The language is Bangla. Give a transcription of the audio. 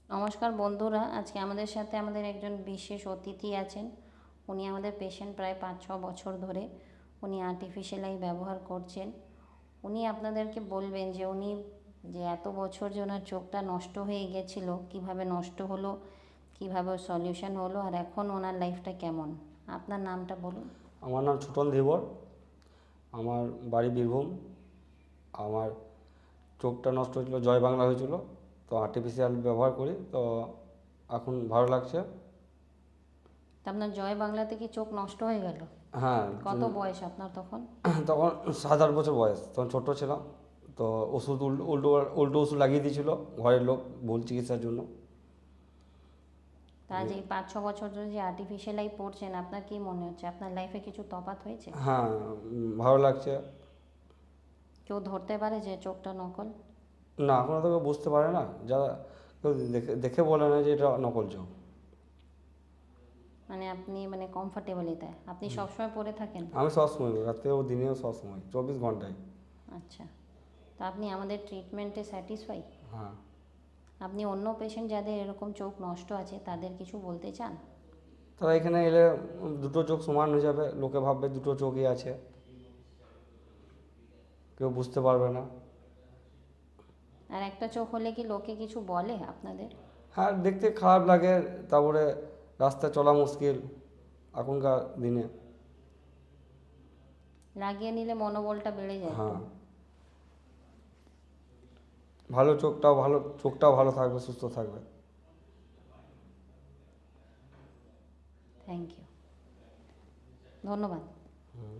নমস্কার বন্ধুরা, আজকে আমাদের সাথে আমাদের একজন বিশেষ অতিথি আছেন। উনি আমাদের পেশেন্ট প্রায় 5-6 বছর ধরে উনি আর্টিফিশিয়াল আই ব্যবহার করছেন। উনি আপনাদেরকে বলবেন যে উনি যে এত বছর যে ওনার চোখটা নষ্ট হয়ে গেছিলো, কিভাবে নষ্ট হলো, কিভাবে সলিউশন হলো, আর এখন ওনার লাইফটা কেমন। আপনার নামটা বলুন। আমার নাম ছোটন ধীবর। আমার বাড়ি বীরভূম। আমার চোখটা নষ্ট হয়েছিল, জয় বাংলা হয়েছিল, তো আর্টিফিশিয়াল ব্যবহার করি, তো এখন ভালো লাগছে। তা আপনার জয় বাংলাতে কি চোখ নষ্ট হয়ে গেল? হ্যাঁ। কত বয়স আপনার তখন? তখন 7-8 বছর বয়স, তখন ছোট্ট ছিলাম। তো ওষুধ উল্টো উল্টো ওষুধ লাগিয়ে দিয়েছিল ঘরের লোক, ভুল চিকিৎসার জন্য। তা যে 5-6 বছর ধরে যে আর্টিফিশিয়াল আই পড়ছেন, আপনার কি মনে হচ্ছে আপনার লাইফে কিছু তফাৎ হয়েছে? হ্যাঁ, ভালো লাগছে। কেউ ধরতে পারে যে চোখটা নকল? না, এখনও তো কেউ বুঝতে পারে না, যারা কেউ দেখে দেখে বলে না যে এটা নকল চোখ। মানে আপনি মানে কমফর্টেবলই, তাই আপনি সবসময় পরে থাকেন? আমি সবসময়, রাতেও দিনেও সবসময়, 24 ঘন্টায়। আচ্ছা, তো আপনি আমাদের ট্রিটমেন্টে স্যাটিসফাই? হ্যাঁ। আপনি অন্য পেশেন্ট যাদের এরকম চোখ নষ্ট আছে তাদের কিছু বলতে চান? তারা এখানে এলে দুটো চোখ সমান হয়ে যাবে, লোকে ভাববে দুটো চোখই আছে, কেউ বুঝতে পারবে না। আর একটা চোখ হলে কি লোকে কিছু বলে আপনাদের? হ্যাঁ, দেখতে খারাপ লাগে, তারপরে রাস্তায় চলা মুশকিল এখনকার দিনে। লাগিয়ে নিলে মনোবলটা বেড়ে যায় তো। হ্যাঁ, চোখটাও ভালো থাকবে, সুস্থ থাকবে। থ্যাংক ইউ, ধন্যবাদ। হুম।